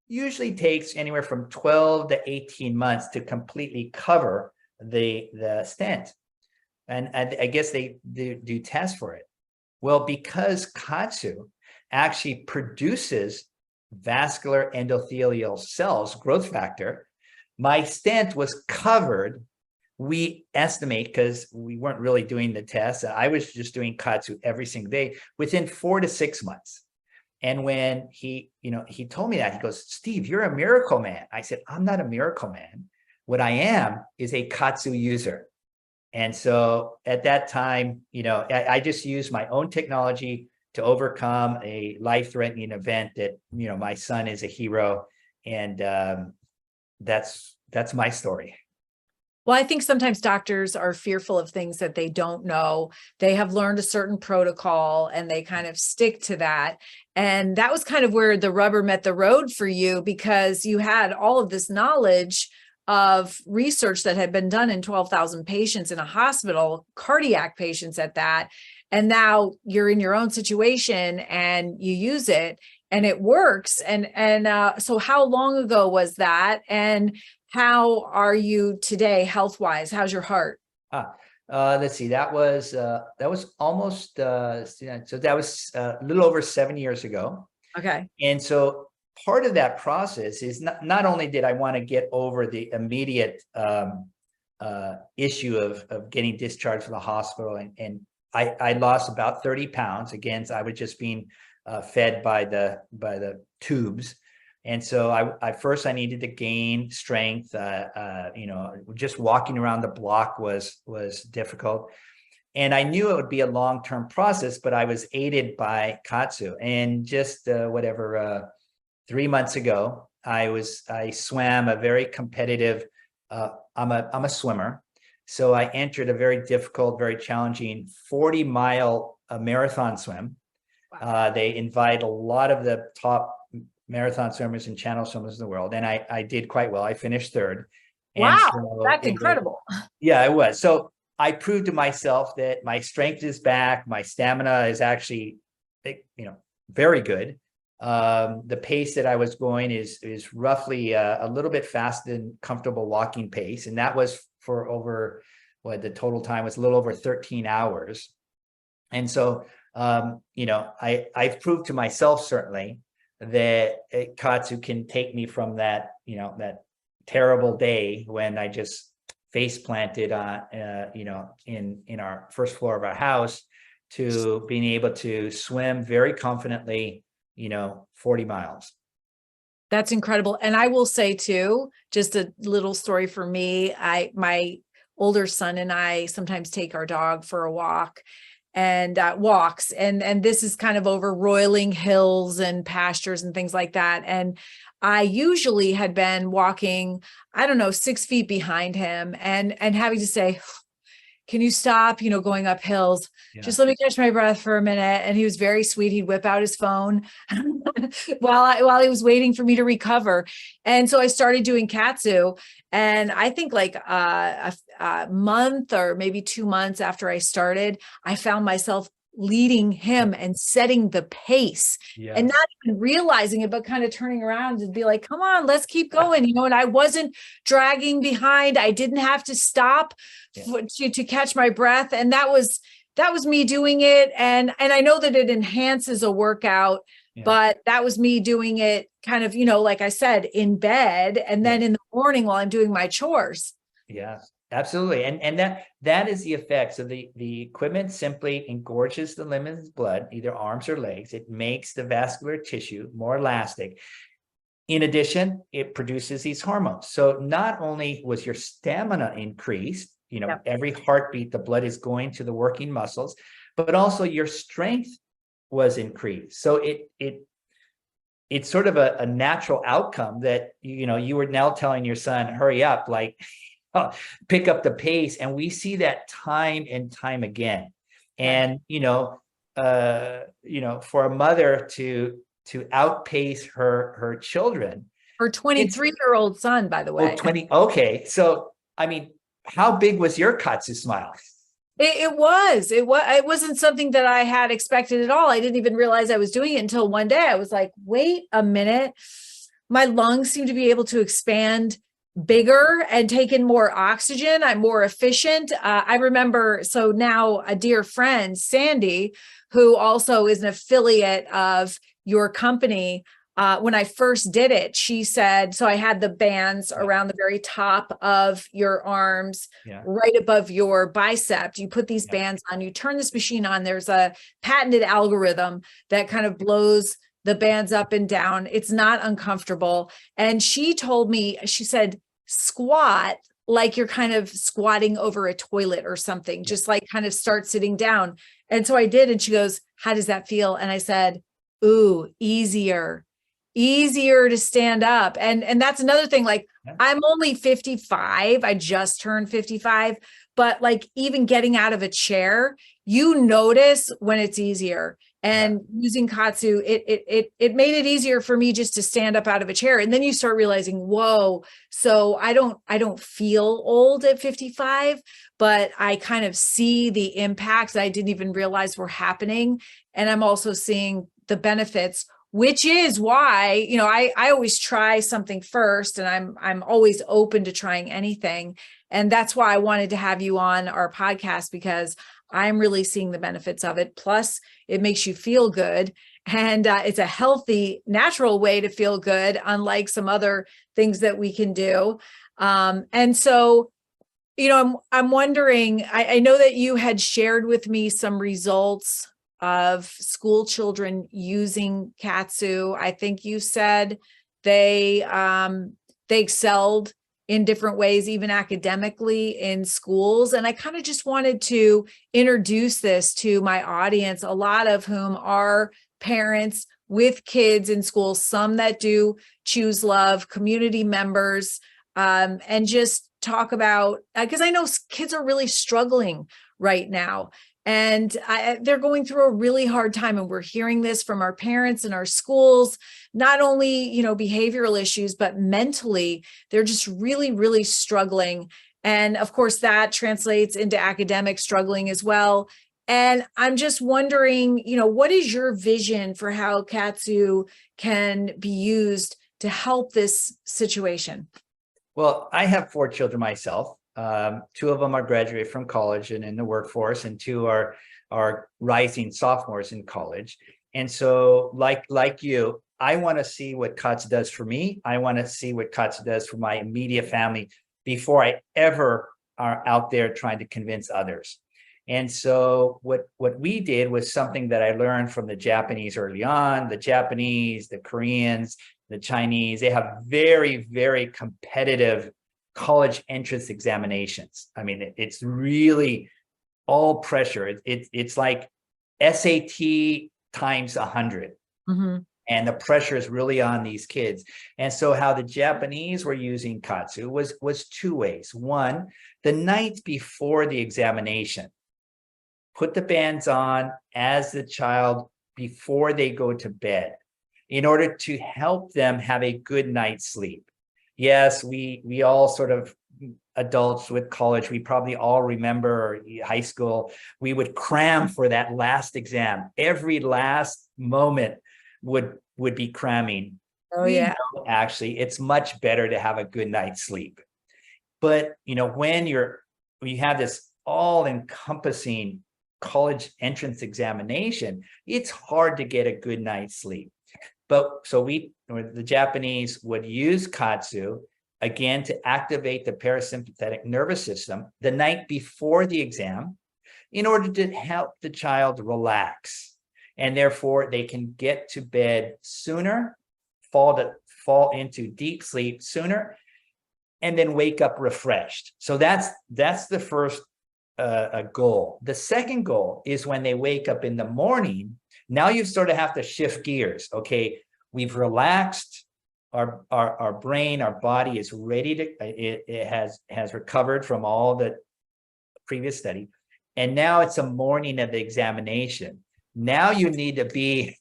usually takes anywhere from 12 to 18 months to completely cover the stent. And I guess they do tests for it. Well, because Kaatsu actually produces vascular endothelial cells, growth factor, my stent was covered. We estimate, because we weren't really doing the tests, I was just doing Kaatsu every single day, within 4 to 6 months. And when he told me that, he goes, "Steve, you're a miracle man." I said, "I'm not a miracle man. What I am is a Kaatsu user." And so at that time, I just used my own technology to overcome a life-threatening event that, my son is a hero. And that's my story. Well, I think sometimes doctors are fearful of things that they don't know. They have learned a certain protocol and they kind of stick to that. And that was kind of where the rubber met the road for you, because you had all of this knowledge of research that had been done in 12,000 patients in a hospital, cardiac patients at that. And now you're in your own situation and you use it and it works. So how long ago was that? And how are you today health-wise? How's your heart? Let's see, that was almost, so that was a little over 7 years ago. Okay. And so part of that process is not only did I want to get over the immediate issue of getting discharged from the hospital, and I lost about 30 pounds. Again, so I was just being fed by the tubes. And so I needed to gain strength. Just walking around the block was difficult. And I knew it would be a long-term process, but I was aided by Kaatsu. And just 3 months ago, I swam a very competitive, I'm a swimmer. So I entered a very difficult, very challenging 40-mile marathon swim. Wow. They invite a lot of the top marathon swimmers and channel swimmers in the world. And I did quite well. I finished third. Wow, so that's incredible. Yeah, it was. So I proved to myself that my strength is back. My stamina is actually, very good. The pace that I was going is roughly a little bit faster than comfortable walking pace. And that was for over, the total time was a little over 13 hours. And so, I've proved to myself certainly that Kaatsu can take me from that, that terrible day when I just face planted on, in our first floor of our house, to being able to swim very confidently, 40 miles. That's incredible. And I will say too, just a little story for me. My older son and I sometimes take our dog for a walk and walks. And this is kind of over roiling hills and pastures and things like that. And I usually had been walking, 6 feet behind him and having to say, can you stop, going up hills? Yeah. Just let me catch my breath for a minute. And he was very sweet. He'd whip out his phone while he was waiting for me to recover. And so I started doing Kaatsu. And I think like a month or maybe 2 months after I started, I found myself leading him and setting the pace. Yes. And not even realizing it, but kind of turning around and be like, come on, let's keep going. And I wasn't dragging behind. I didn't have to stop to catch my breath. And that was me doing it. And I know that it enhances a workout, but that was me doing it kind of, like I said, in bed and then in the morning while I'm doing my chores. Yes. Absolutely. And that is the effect. So the equipment simply engorges the limb's blood, either arms or legs. It makes the vascular tissue more elastic. In addition, it produces these hormones. So not only was your stamina increased, every heartbeat, the blood is going to the working muscles, but also your strength was increased. So it's sort of a natural outcome that, you were now telling your son, hurry up, like, pick up the pace. And we see that time and time again. And, for a mother to outpace her children. Her 23-year-old son, by the way. 20. Okay. So, how big was your Kaatsu smile? It wasn't something that I had expected at all. I didn't even realize I was doing it until one day I was like, wait a minute. My lungs seem to be able to expand bigger and take in more oxygen. I'm more efficient. I remember, so now a dear friend, Sandy, who also is an affiliate of your company, when I first did it, she said, so I had the bands around the very top of your arms, right above your bicep. You put these bands on, you turn this machine on, there's a patented algorithm that kind of blows the bands up and down. It's not uncomfortable. And she told me, she said, squat like you're kind of squatting over a toilet or something, just like kind of start sitting down. And so I did. And she goes, how does that feel? And I said, ooh, easier to stand up. And that's another thing. Like I'm only 55. I just turned 55, but like even getting out of a chair, you notice when it's easier. And using Kaatsu, it made it easier for me just to stand up out of a chair. And then you start realizing, whoa, so I don't feel old at 55, but I kind of see the impacts I didn't even realize were happening. And I'm also seeing the benefits, which is why, I always try something first, and I'm always open to trying anything. And that's why I wanted to have you on our podcast, because I'm really seeing the benefits of it. Plus, it makes you feel good. And it's a healthy, natural way to feel good, unlike some other things that we can do. And so, I'm wondering, I know that you had shared with me some results of school children using Kaatsu. I think you said they excelled in different ways, even academically in schools. And I kind of just wanted to introduce this to my audience, a lot of whom are parents with kids in schools, some that do choose love, community members, and just talk about, because I know kids are really struggling right now. And they're going through a really hard time. And we're hearing this from our parents and our schools, not only, behavioral issues, but mentally, they're just really, really struggling. And of course, that translates into academic struggling as well. And I'm just wondering, what is your vision for how Kaatsu can be used to help this situation? Well, I have 4 children myself. 2 of them are graduated from college and in the workforce, and 2 are rising sophomores in college. And so, like you, I want to see what Kaatsu does for me. I want to see what Kaatsu does for my immediate family before I ever are out there trying to convince others. And so what we did was something that I learned from the Japanese early on. The Japanese, the Koreans, the Chinese, they have very, very competitive college entrance examinations. I mean, it's really all pressure. It's like SAT times 100. Mm-hmm. And the pressure is really on these kids. And so how the Japanese were using Kaatsu was 2 ways. One, the night before the examination, put the bands on as the child before they go to bed in order to help them have a good night's sleep. Yes, we all sort of, adults with college, we probably all remember high school, we would cram for that last exam. Every last moment would be cramming. Oh, yeah. Actually, it's much better to have a good night's sleep. But, when you have this all-encompassing college entrance examination, it's hard to get a good night's sleep. But so the Japanese would use Kaatsu, again, to activate the parasympathetic nervous system the night before the exam in order to help the child relax. And therefore, they can get to bed sooner, fall into deep sleep sooner, and then wake up refreshed. So that's the first goal. The second goal is when they wake up in the morning, now you sort of have to shift gears. Okay, we've relaxed, our brain, our body is ready to, it has recovered from all the previous study. And now it's a morning of the examination. Now you need to be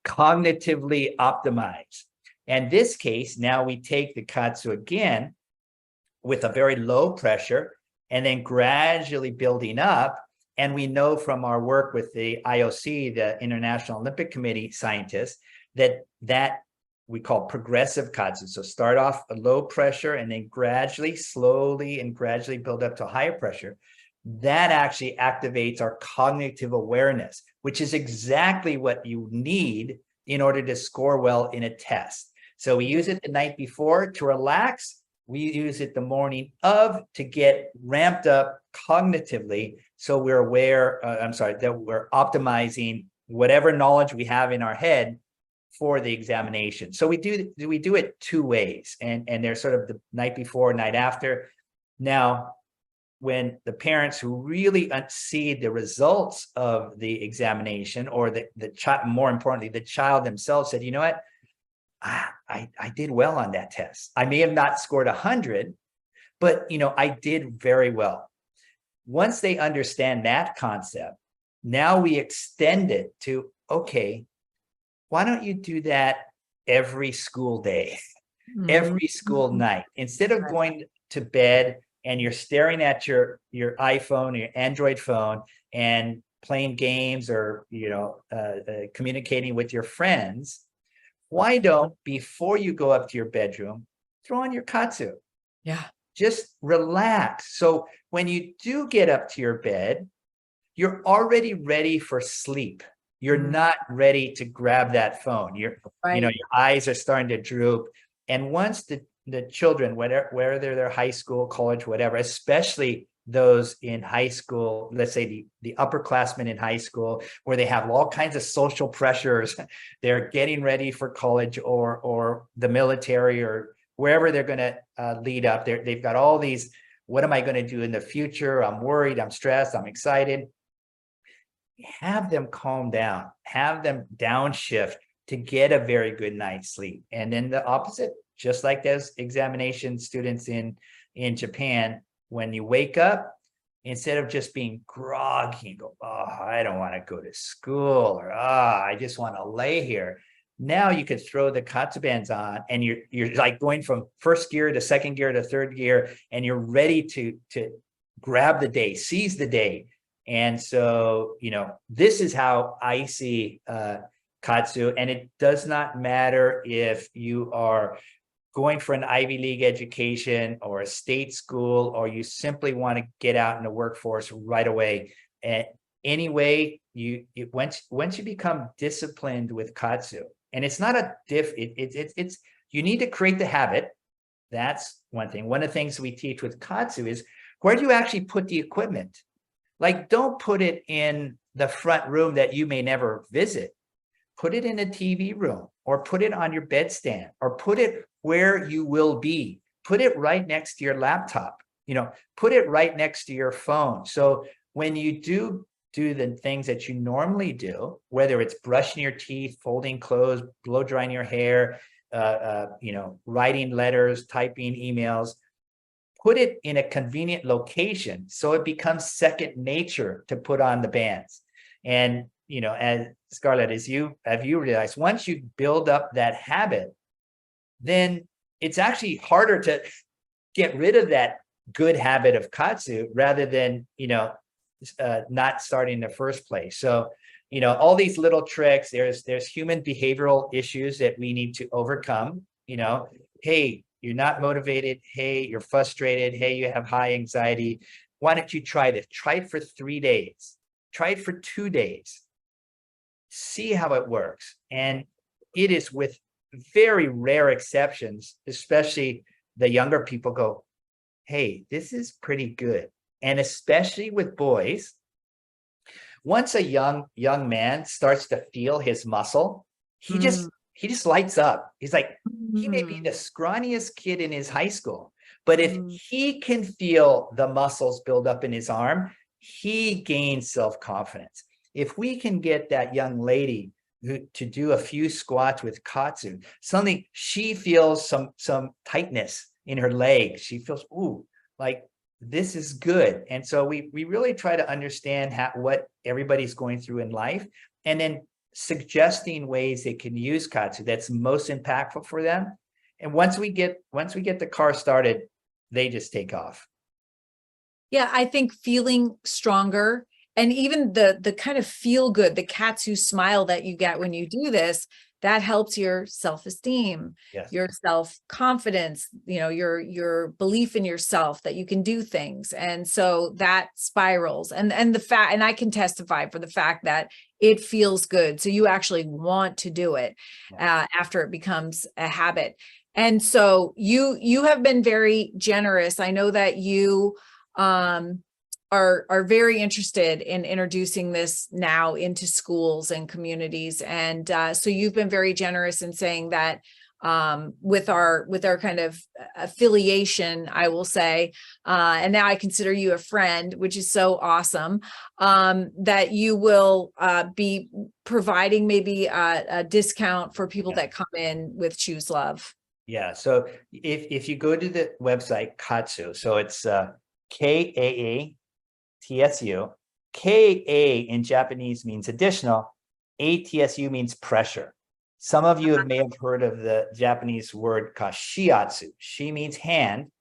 cognitively optimized. And this case, now we take the Kaatsu again with a very low pressure and then gradually building up. And we know from our work with the IOC, the International Olympic Committee scientists, that we call progressive Kaatsu. So start off a low pressure and then slowly and gradually build up to higher pressure. That actually activates our cognitive awareness, which is exactly what you need in order to score well in a test. So we use it the night before to relax. We use it the morning of to get ramped up cognitively. So we're aware, that we're optimizing whatever knowledge we have in our head for the examination. So we do it 2 ways, and they're sort of the night before, night after. Now, when the parents who really see the results of the examination, or the child, more importantly, the child themselves said, you know what, I did well on that test. I may have not scored 100, but I did very well. Once they understand that concept, now we extend it to okay, why don't you do that every school day, every school night, instead of going to bed and you're staring at your iPhone or your Android phone and playing games or communicating with your friends. Why don't, before you go up to your bedroom, throw on your Kaatsu? Yeah. Just relax. So when you do get up to your bed, you're already ready for sleep. You're not ready to grab that phone. Your eyes are starting to droop. And once the children, whether they're high school, college, whatever, especially those in high school, let's say the upperclassmen in high school, where they have all kinds of social pressures, they're getting ready for college or the military or wherever they're going to lead up. They've got all these, what am I going to do in the future? I'm worried, I'm stressed, I'm excited. Have them calm down, have them downshift to get a very good night's sleep. And then the opposite, just like those examination students in Japan, when you wake up, instead of just being groggy, you go, oh, I don't want to go to school, or I just want to lay here. Now you could throw the Kaatsu bands on and you're like going from first gear to second gear to third gear, and you're ready to grab the day, seize the day. And so, this is how I see Kaatsu. And it does not matter if you are going for an Ivy League education or a state school, or you simply want to get out in the workforce right away. And anyway, once you become disciplined with Kaatsu, and it's not a it's you need to create the habit. That's one thing. One of the things we teach with Kaatsu is, where do you actually put the equipment? Like, don't put it in the front room that you may never visit. Put it in a TV room, or put it on your bedstand, or put it where you will be. Put it right next to your laptop, put it right next to your phone. So when you do the things that you normally do, whether it's brushing your teeth, folding clothes, blow drying your hair, writing letters, typing emails, put it in a convenient location so it becomes second nature to put on the bands. And as Scarlett, have you realized, once you build up that habit, then it's actually harder to get rid of that good habit of Kaatsu rather than not starting in the first place. So all these little tricks, there's human behavioral issues that we need to overcome. Hey, you're not motivated. Hey, you're frustrated. Hey, you have high anxiety. Why don't you try this? Try it for 3 days. Try it for 2 days. See how it works. And it is, with very rare exceptions, especially the younger people, go, hey, this is pretty good. And especially with boys, once a young man starts to feel his muscle, he just lights up. He's like, he may be the scrawniest kid in his high school, but if he can feel the muscles build up in his arm, he gains self-confidence. If we can get that young lady to do a few squats with Kaatsu, suddenly she feels some tightness in her legs. She feels, ooh, like this is good. And so we really try to understand what everybody's going through in life, and then suggesting ways they can use Kaatsu that's most impactful for them. And once we get the car started, they just take off. Yeah, I think feeling stronger, and even the kind of feel good, the Kaatsu smile that you get when you do this, that helps your self-esteem, yes, your self-confidence, your belief in yourself that you can do things. And so that spirals, and I can testify for the fact that it feels good. So you actually want to do it after it becomes a habit. And so you have been very generous. I know that you are very interested in introducing this now into schools and communities. And so you've been very generous in saying that with our kind of affiliation, I will say, and now I consider you a friend, which is so awesome, that you will be providing maybe a discount for people that come in with Choose Love. Yeah. So if you go to the website Kaatsu, so it's KAATSU. KA in Japanese means additional. ATSU means pressure. Some of you may have heard of the Japanese word kashiatsu. Shi means hand,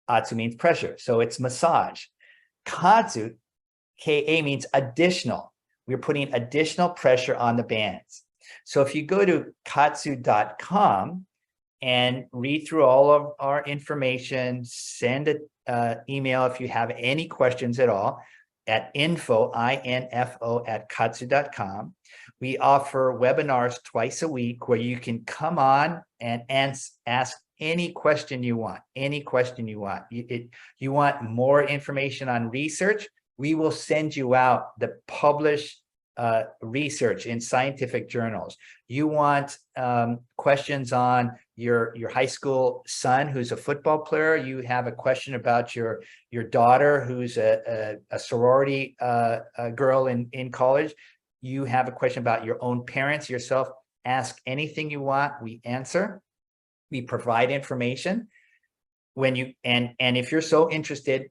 atsu means pressure. So it's massage. Kaatsu, Ka means additional. We're putting additional pressure on the bands. So if you go to kaatsu.com and read through all of our information, send an email if you have any questions at all at info at kaatsu.com. We offer webinars twice a week where you can come on and ask any question you want, any question you want. You want more information on research, we will send you out the published research in scientific journals. You want questions on your high school son who's a football player. You have a question about your daughter who's a sorority girl in college. You have a question about your own parents, yourself. Ask anything you want, we answer. We provide information. When you and if you're so interested,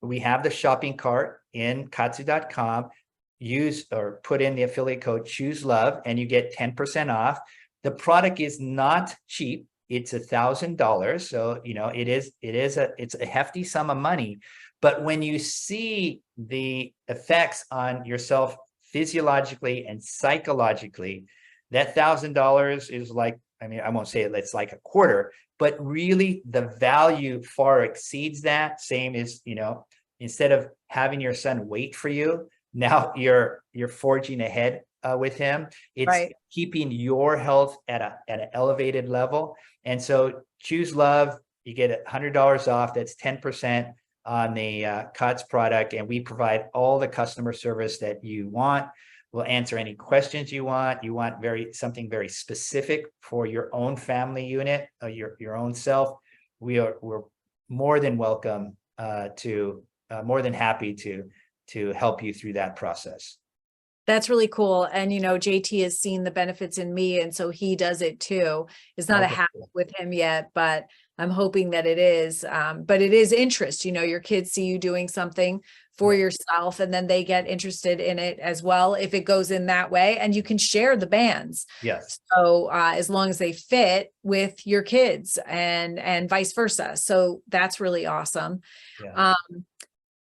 we have the shopping cart in kaatsu.com. Use or put in the affiliate code Choose Love and you get 10% off. The product is not cheap. It's $1,000. So, you know, it's a hefty sum of money. But when you see the effects on yourself physiologically and psychologically, that $1,000 is like, I mean, I won't say it's like a quarter, but really the value far exceeds that. Same as, you know, instead of having your son wait for you, now you're forging ahead with him. It's right. Keeping your health at an elevated level. And so Choose Love, you get $100 off. That's 10% on the Kaatsu product. And we provide all the customer service that you want. We'll answer any questions you want. You want something very specific for your own family unit, your own self. We're more than welcome more than happy to help you through that process. That's really cool. And, you know, JT has seen the benefits in me. And so he does it too. It's not a habit with him yet, but I'm hoping that it is. But it is interest. You know, your kids see you doing something for yourself and then they get interested in it as well if it goes in that way. And you can share the bands. Yes. So as long as they fit with your kids and vice versa. So that's really awesome. Yeah.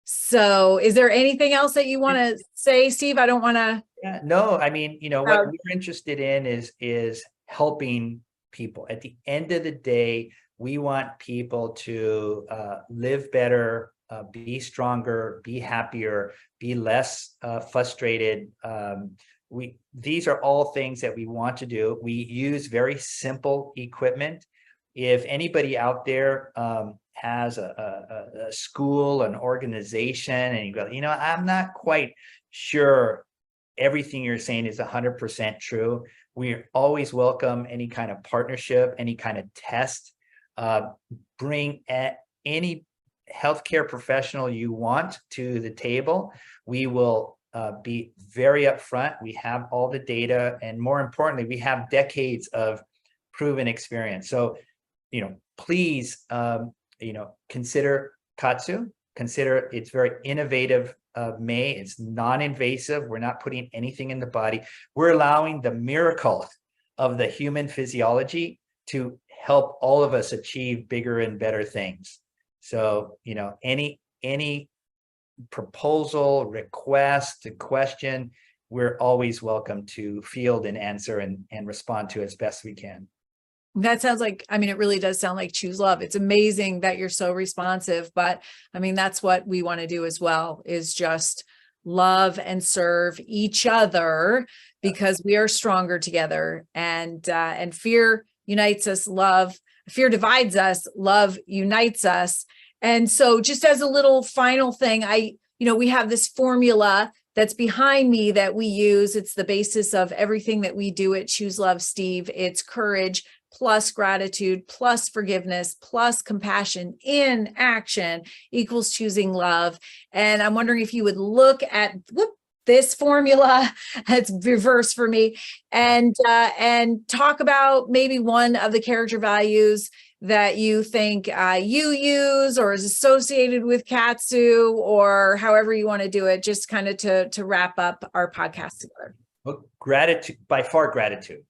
So is there anything else that you want to say, Steve? I don't want to. Yeah, no, I mean, you know, what we're interested in is helping people. At the end of the day, we want people to live better, be stronger, be happier, be less frustrated. These are all things that we want to do. We use very simple equipment. If anybody out there has a school, an organization, and you go, you know, I'm not quite sure everything you're saying is 100% true. We always welcome any kind of partnership, any kind of test. Bring any healthcare professional you want to the table. We will be very upfront. We have all the data, and more importantly, we have decades of proven experience. So, you know, please, you know, consider Kaatsu. Consider it's very innovative. It's non-invasive. We're not putting anything in the body. We're allowing the miracle of the human physiology to help all of us achieve bigger and better things. So, you know, any proposal, request, question, we're always welcome to field and answer and respond to as best we can. That sounds like, I mean, it really does sound like Choose Love. It's amazing that you're so responsive, but I mean, that's what we want to do as well, is just love and serve each other, because we are stronger together, and fear unites us, fear divides us, love unites us. And so just as a little final thing, we have this formula that's behind me that we use. It's the basis of everything that we do at Choose Love, Steve. It's courage plus gratitude plus forgiveness plus compassion in action equals choosing love. And I'm wondering if you would look at this formula, it's reverse for me, and talk about maybe one of the character values that you think you use or is associated with Kaatsu, or however you want to do it, just kind of to wrap up our podcast together. Well, gratitude, by far gratitude.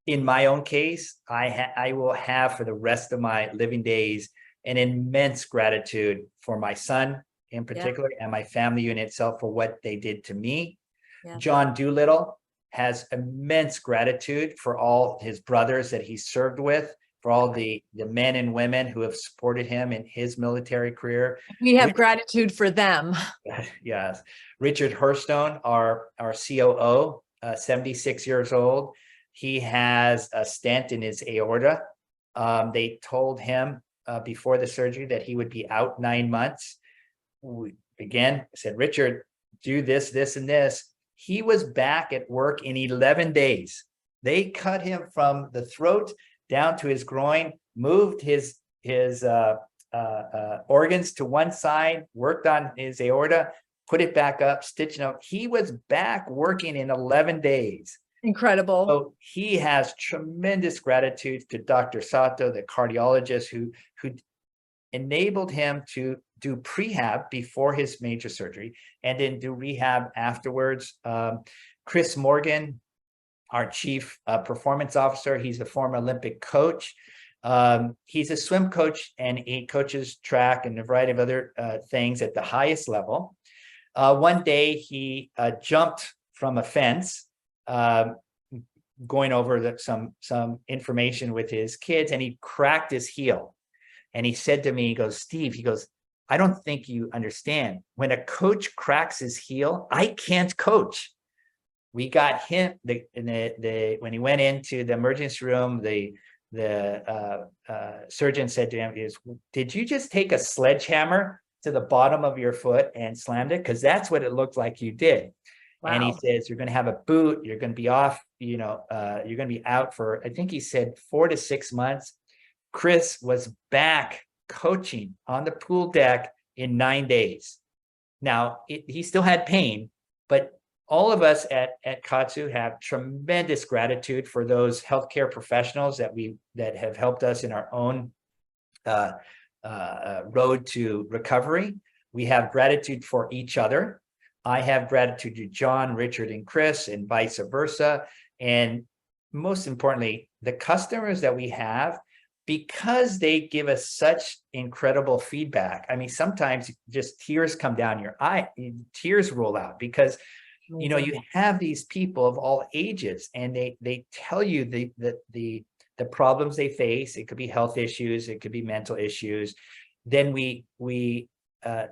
In my own case, I will have for the rest of my living days an immense gratitude for my son in particular and my family unit itself for what they did to me. Yeah. John Doolittle has immense gratitude for all his brothers that he served with, for all the men and women who have supported him in his military career. We have gratitude for them. Yes. Richard Hurstone, our COO, 76 years old. He has a stent in his aorta. They told him before the surgery that he would be out 9 months. We again said, Richard, do this, this, and this. He was back at work in 11 days. They cut him from the throat down to his groin, moved his organs to one side, worked on his aorta, put it back up, stitching up. He was back working in 11 days. Incredible. So he has tremendous gratitude to Dr. Sato, the cardiologist who enabled him to do prehab before his major surgery and then do rehab afterwards. Chris Morgan, our chief performance officer, he's a former Olympic coach. He's a swim coach and he coaches track and a variety of other things at the highest level. One day he jumped from a fence, going over some information with his kids, and he cracked his heel. And he said to me, he goes, Steve, he goes, I don't think you understand. When a coach cracks his heel, I can't coach. We got him when he went into the emergency room, the surgeon said to him, did you just take a sledgehammer to the bottom of your foot and slammed it? Because that's what it looked like you did. Wow. And he says, you're going to have a boot. You're going to be off, you're going to be out for, I think he said 4 to 6 months. Chris was back coaching on the pool deck in 9 days. Now, he still had pain, but all of us at Kaatsu have tremendous gratitude for those healthcare professionals that have helped us in our own road to recovery. We have gratitude for each other. I have gratitude to John, Richard, and Chris, and vice versa. And most importantly, the customers that we have, because they give us such incredible feedback. I mean, sometimes just tears come down your eye, tears roll out because you have these people of all ages, and they tell you the problems they face. It could be health issues, it could be mental issues. Then we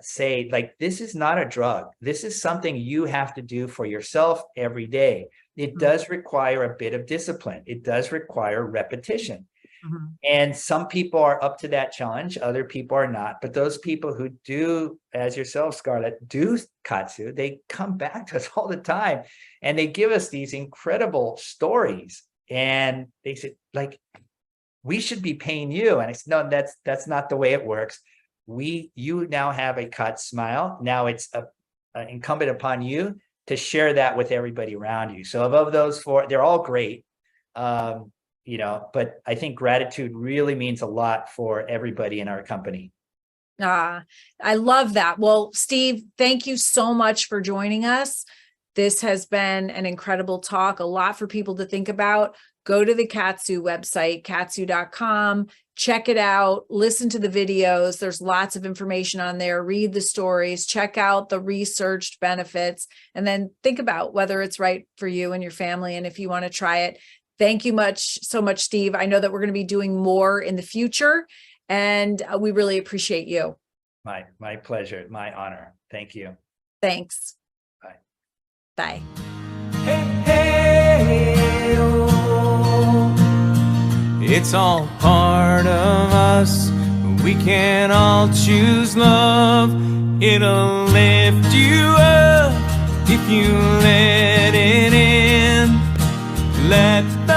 say, like, this is not a drug. This is something you have to do for yourself every day. It does require a bit of discipline. It does require repetition. Mm-hmm. And some people are up to that challenge. Other people are not. But those people who do, as yourself, Scarlett, do Kaatsu, they come back to us all the time. And they give us these incredible stories. And they say, like, we should be paying you. And I said, no, that's not the way it works. You now have a Kaatsu smile. Now it's incumbent upon you to share that with everybody around you. So of those 4, they're all great. But I think gratitude really means a lot for everybody in our company. I love that. Well, Steve, thank you so much for joining us. This has been an incredible talk, a lot for people to think about. Go to the Kaatsu website, kaatsu.com, check it out, listen to the videos. There's lots of information on there. Read the stories, check out the researched benefits, and then think about whether it's right for you and your family and if you want to try it. Thank you so much, Steve. I know that we're going to be doing more in the future, and we really appreciate you. My pleasure. My honor. Thank you. Thanks. Bye. Bye. Hey, hey, oh. It's all part of us. We can all choose love. It'll lift you up if you let it in. Let the